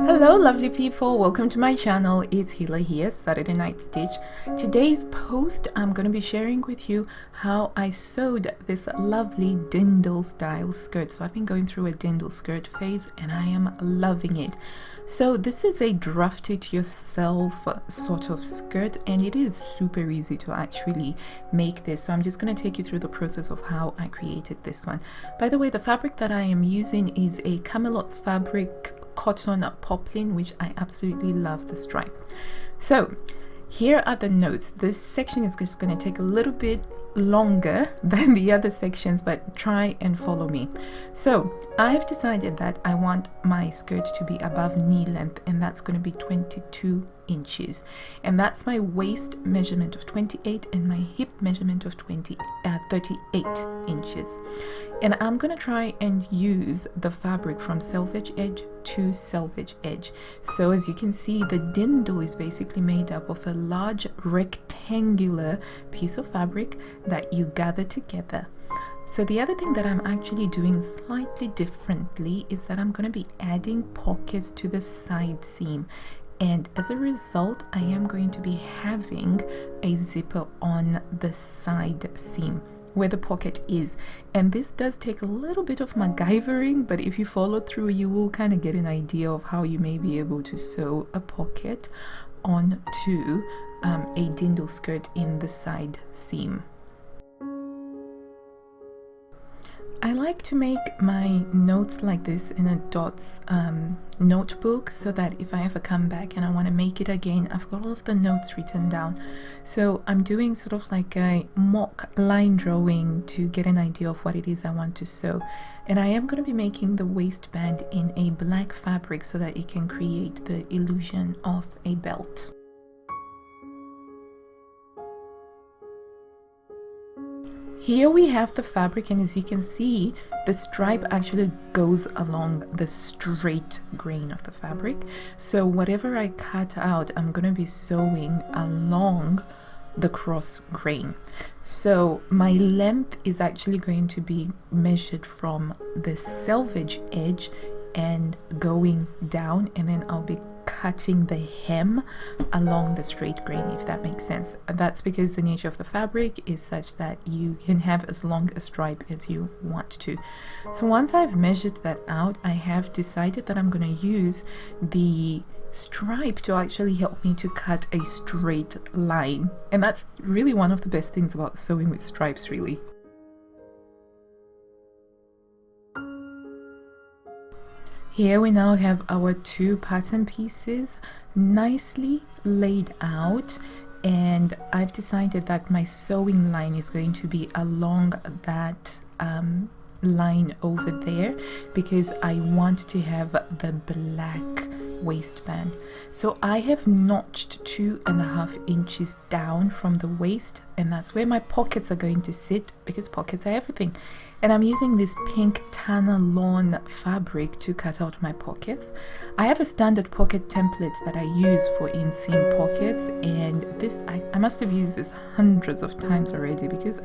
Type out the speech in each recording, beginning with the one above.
Hello lovely people, welcome to my channel. It's Hila here, Saturday Night Stitch. Today's post I'm going to be sharing with you how I sewed this lovely Dirndl style skirt. So I've been going through a Dirndl skirt phase and I am loving it. So this is a draft it yourself sort of skirt and it is super easy to actually make this. So I'm just going to take you through the process of how I created this one. By the way, the fabric that I am using is a Camelot fabric cotton poplin, which I absolutely love the stripe. So here are the notes. This section is just going to take a little bit longer than the other sections, but try and follow me. So I've decided that I want my skirt to be above knee length, and that's going to be 22 inches, and that's my waist measurement of 28 and my hip measurement of 38 inches. And I'm going to try and use the fabric from selvage edge to selvage edge. So as you can see, the Dirndl is basically made up of a large rectangular piece of fabric that you gather together. So the other thing that I'm actually doing slightly differently is that I'm going to be adding pockets to the side seam. And as a result, I am going to be having a zipper on the side seam where the pocket is. And this does take a little bit of MacGyvering, but if you follow through, you will kind of get an idea of how you may be able to sew a pocket onto a Dirndl skirt in the side seam. I like to make my notes like this in a dots notebook, so that if I ever come back and I want to make it again, I've got all of the notes written down. So I'm doing sort of like a mock line drawing to get an idea of what it is I want to sew. And I am going to be making the waistband in a black fabric so that it can create the illusion of a belt. Here we have the fabric, and as you can see, the stripe actually goes along the straight grain of the fabric. So whatever I cut out, I'm going to be sewing along the cross grain. So my length is actually going to be measured from the selvage edge and going down, and then I'll be cutting the hem along the straight grain, if that makes sense. That's because the nature of the fabric is such that you can have as long a stripe as you want to. So once I've measured that out, I have decided that I'm going to use the stripe to actually help me to cut a straight line, and that's really one of the best things about sewing with stripes, really. Here we now have our two pattern pieces nicely laid out, and I've decided that my sewing line is going to be along that line over there because I want to have the black waistband. So I have notched 2.5 inches down from the waist, and that's where my pockets are going to sit, because pockets are everything. And I'm using this pink Tana lawn fabric to cut out my pockets. I have a standard pocket template that I use for inseam pockets, and this I must have used this hundreds of times already because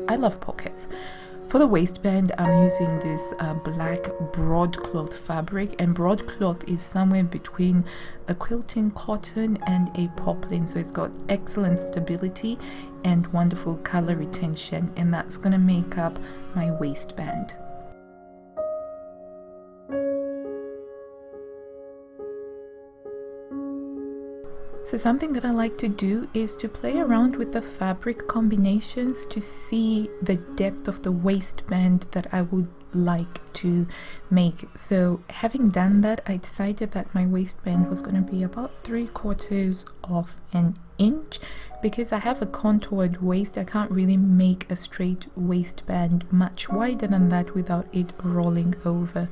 I love pockets. For the waistband, I'm using this black broadcloth fabric, and broadcloth is somewhere between a quilting cotton and a poplin, so it's got excellent stability and wonderful color retention, and that's going to make up my waistband. So something that I like to do is to play around with the fabric combinations to see the depth of the waistband that I would like to make. So having done that, I decided that my waistband was going to be about 3/4 of an inch because I have a contoured waist. I can't really make a straight waistband much wider than that without it rolling over.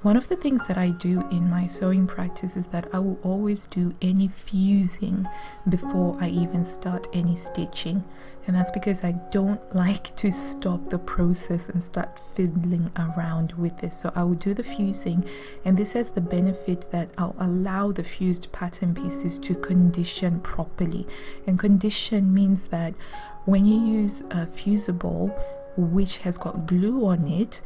One of the things that I do in my sewing practice is that I will always do any fusing before I even start any stitching, and that's because I don't like to stop the process and start fiddling around with this. So I will do the fusing, and this has the benefit that I'll allow the fused pattern pieces to condition properly. And condition means that when you use a fusible which has got glue on it,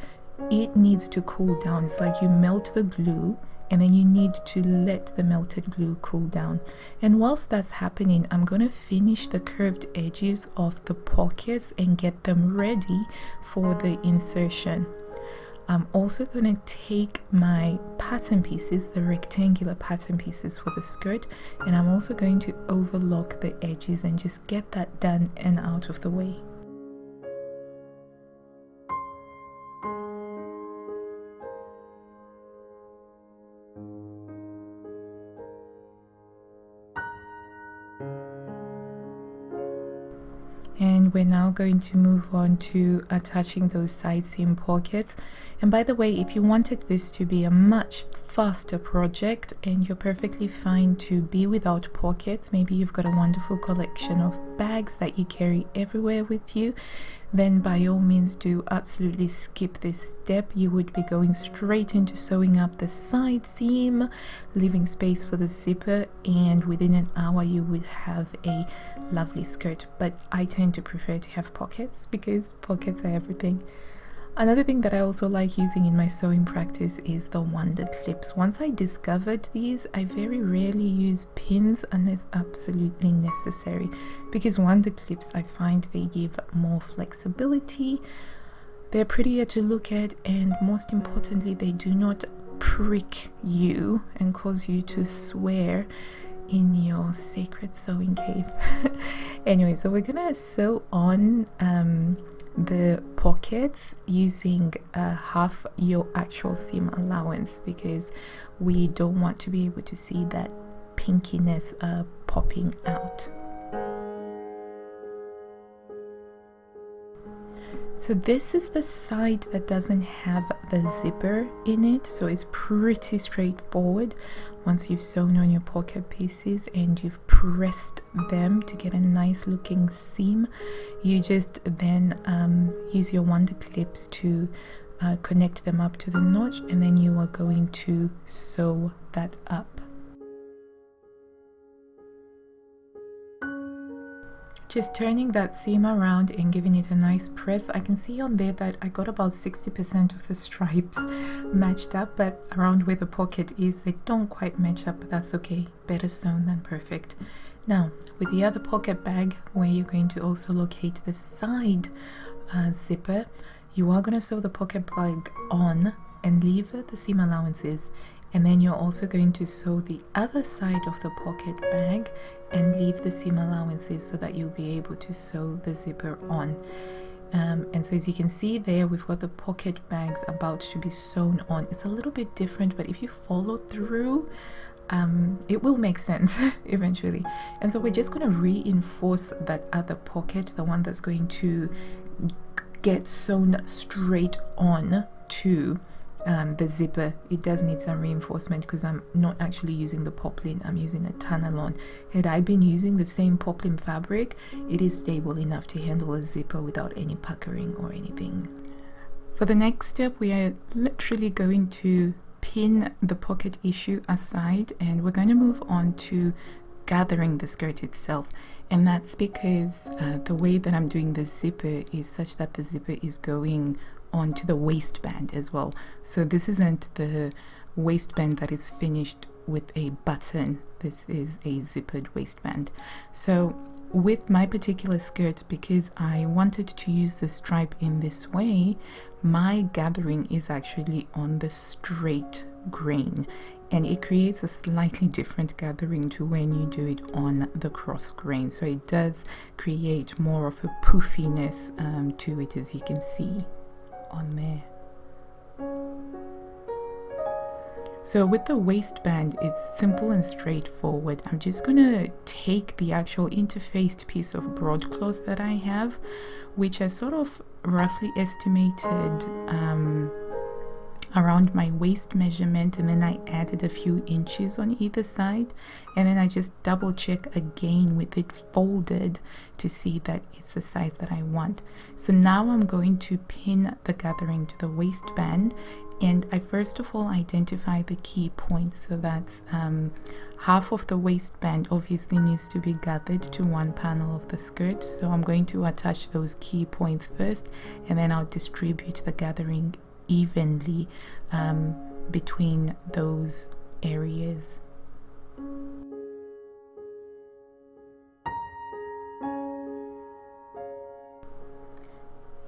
it needs to cool down. It's like you melt the glue and then you need to let the melted glue cool down. And whilst that's happening, I'm going to finish the curved edges of the pockets and get them ready for the insertion. I'm also going to take my pattern pieces, the rectangular pattern pieces for the skirt, and I'm also going to overlock the edges and just get that done and out of the way. And we're now going to move on to attaching those side seam pockets. And by the way, if you wanted this to be a much faster project and you're perfectly fine to be without pockets, maybe you've got a wonderful collection of bags that you carry everywhere with you, then by all means do absolutely skip this step. You would be going straight into sewing up the side seam, leaving space for the zipper, and within an hour you would have a lovely skirt. But I tend to prefer to have pockets because pockets are everything. Another thing that I also like using in my sewing practice is the wonder clips. Once I discovered these, I very rarely use pins unless absolutely necessary, because wonder clips, I find they give more flexibility, they're prettier to look at, and most importantly, they do not prick you and cause you to swear in your sacred sewing cave. Anyway, so we're gonna sew on the pockets using half your actual seam allowance, because we don't want to be able to see that pinkiness popping out. So this is the side that doesn't have the zipper in it, so it's pretty straightforward. Once you've sewn on your pocket pieces and you've pressed them to get a nice looking seam, you just then use your wonder clips to connect them up to the notch, and then you are going to sew that up. Just turning that seam around and giving it a nice press. I can see on there that I got about 60% of the stripes matched up, but around where the pocket is, they don't quite match up, but that's okay. Better sewn than perfect. Now, with the other pocket bag, where you're going to also locate the side zipper, you are going to sew the pocket bag on and leave the seam allowances. And then you're also going to sew the other side of the pocket bag and leave the seam allowances so that you'll be able to sew the zipper on. And so as you can see there, we've got the pocket bags about to be sewn on. It's a little bit different, but if you follow through, it will make sense eventually. And so we're just going to reinforce that other pocket, the one that's going to get sewn straight on to the zipper. It does need some reinforcement because I'm not actually using the poplin, I'm using a Tanalon. Had I been using the same poplin fabric, it is stable enough to handle a zipper without any puckering or anything. For the next step, we are literally going to pin the pocket issue aside, and we're going to move on to gathering the skirt itself. And that's because the way that I'm doing the zipper is such that the zipper is going onto the waistband as well. So this isn't the waistband that is finished with a button. This is a zippered waistband. So with my particular skirt, because I wanted to use the stripe in this way, my gathering is actually on the straight grain, and it creates a slightly different gathering to when you do it on the cross grain. So it does create more of a poofiness to it, as you can see on there. So with the waistband, it's simple and straightforward. I'm just gonna take the actual interfaced piece of broadcloth that I have, which I sort of roughly estimated around my waist measurement, and then I added a few inches on either side, and then I just double check again with it folded to see that it's the size that I want. So now I'm going to pin the gathering to the waistband, and I first of all identify the key points. So that's half of the waistband obviously needs to be gathered to one panel of the skirt, so I'm going to attach those key points first, and then I'll distribute the gathering evenly between those areas.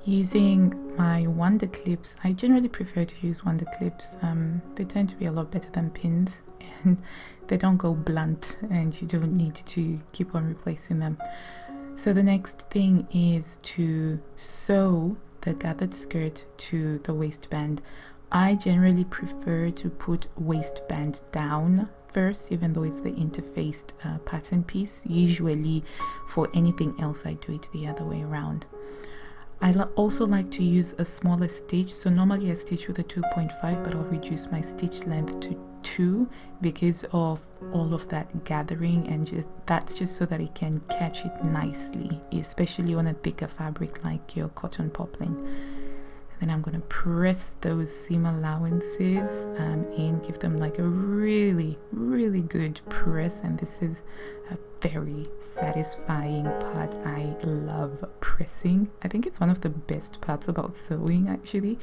Using my wonder clips, I generally prefer to use wonder clips. They tend to be a lot better than pins, and they don't go blunt, and you don't need to keep on replacing them. So the next thing is to sew the gathered skirt to the waistband. I generally prefer to put waistband down first, even though it's the interfaced pattern piece. Usually for anything else I do it the other way around. I also like to use a smaller stitch. So normally I stitch with a 2.5, but I'll reduce my stitch length to 2 because of all of that gathering, and that's just so that it can catch it nicely, especially on a thicker fabric like your cotton poplin. And then I'm going to press those seam allowances in, give them like a really good press, and this is a very satisfying part. I love pressing. I think it's one of the best parts about sewing, actually,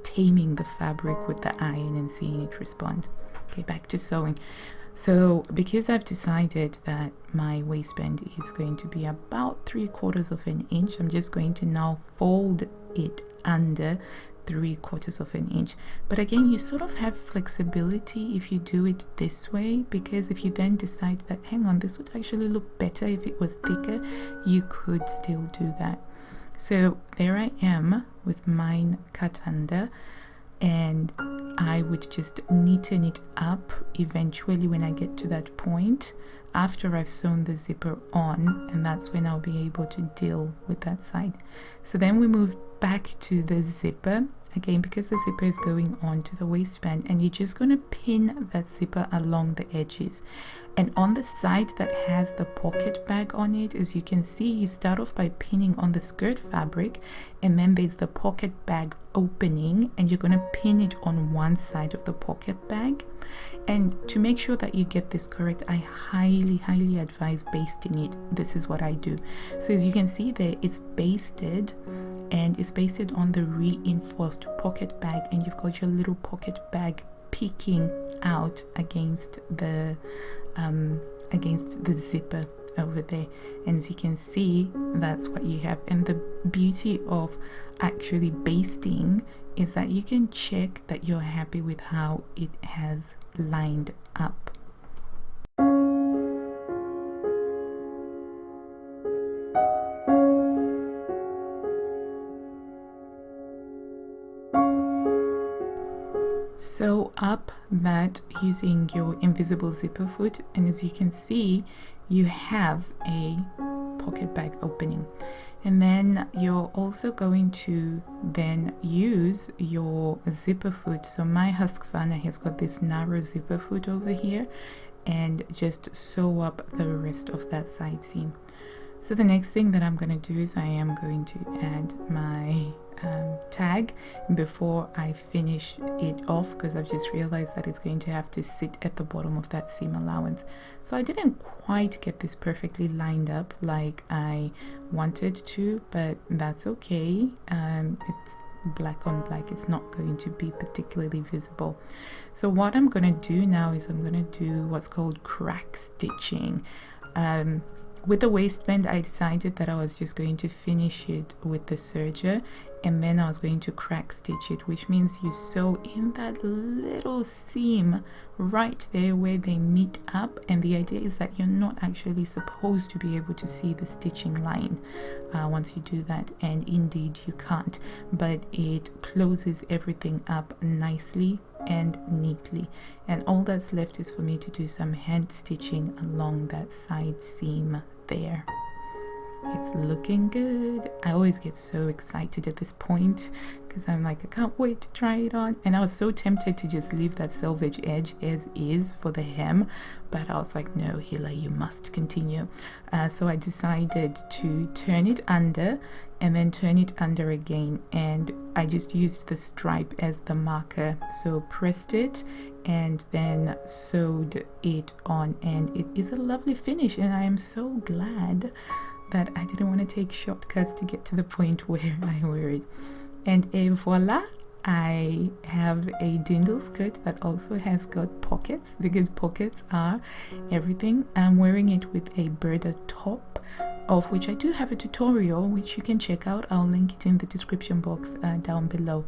taming the fabric with the iron and seeing it respond. Okay, back to sewing. So because I've decided that my waistband is going to be about 3/4 of an inch, I'm just going to now fold it under 3/4 of an inch. But again, you sort of have flexibility if you do it this way, because if you then decide that, hang on, this would actually look better if it was thicker, you could still do that. So there I am with mine cut under, and I would just neaten it up eventually when I get to that point after I've sewn the zipper on, and that's when I'll be able to deal with that side. So then we move back to the zipper again, because the zipper is going on to the waistband, and you're just going to pin that zipper along the edges. And on the side that has the pocket bag on it, as you can see, you start off by pinning on the skirt fabric, and then there's the pocket bag opening, and you're going to pin it on one side of the pocket bag. And to make sure that you get this correct, I highly advise basting it. This is what I do. So as you can see there, it's basted, and it's basted on the reinforced pocket bag, and you've got your little pocket bag peeking out against the zipper over there. And as you can see, that's what you have. And the beauty of actually basting is that you can check that you're happy with how it has lined up. Sew up that using your invisible zipper foot, and as you can see, you have a pocket bag opening. And then you're also going to then use your zipper foot. So my Husqvarna has got this narrow zipper foot over here, and just sew up the rest of that side seam. So the next thing that I'm going to do is I am going to add my tag before I finish it off, because I've just realized that it's going to have to sit at the bottom of that seam allowance. So I didn't quite get this perfectly lined up like I wanted to, but that's okay. It's black on black, it's not going to be particularly visible. So what I'm going to do now is I'm going to do what's called crack stitching. With the waistband, I decided that I was just going to finish it with the serger, and then I was going to crack stitch it, which means you sew in that little seam right there where they meet up. And the idea is that you're not actually supposed to be able to see the stitching line once you do that, and indeed you can't, but it closes everything up nicely and neatly. And all that's left is for me to do some hand stitching along that side seam there. It's looking good. I always get so excited at this point because I'm like, I can't wait to try it on. And I was so tempted to just leave that selvage edge as is for the hem, but I was like, no, Hila, you must continue. So I decided to turn it under and then turn it under again, and I just used the stripe as the marker. So pressed it and then sewed it on, and it is a lovely finish, and I am so glad that I didn't want to take shortcuts to get to the point where I wear it. And voila, I have a Dirndl skirt that also has got pockets, because pockets are everything. I'm wearing it with a birder top, of which I do have a tutorial which you can check out. I'll link it in the description box down below.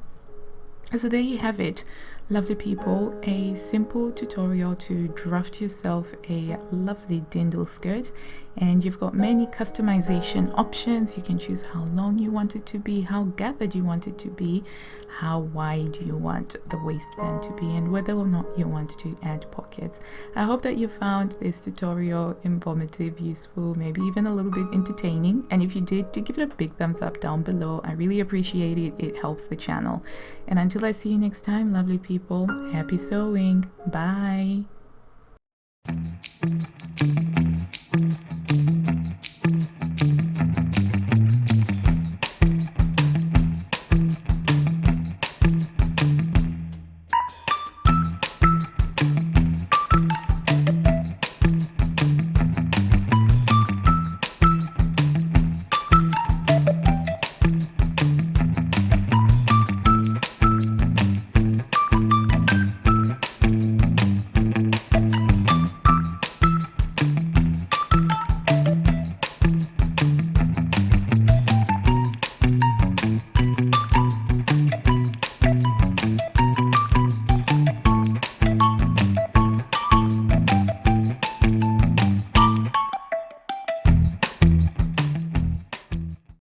So there you have it, lovely people, a simple tutorial to draft yourself a lovely Dirndl skirt, and you've got many customization options. You can choose how long you want it to be, how gathered you want it to be, how wide you want the waistband to be, and whether or not you want to add pockets. I hope that you found this tutorial informative, useful, maybe even a little bit entertaining, and if you did, do give it a big thumbs up down below. I really appreciate it. It helps the channel. And until I see you next time, lovely people, happy sewing. Bye.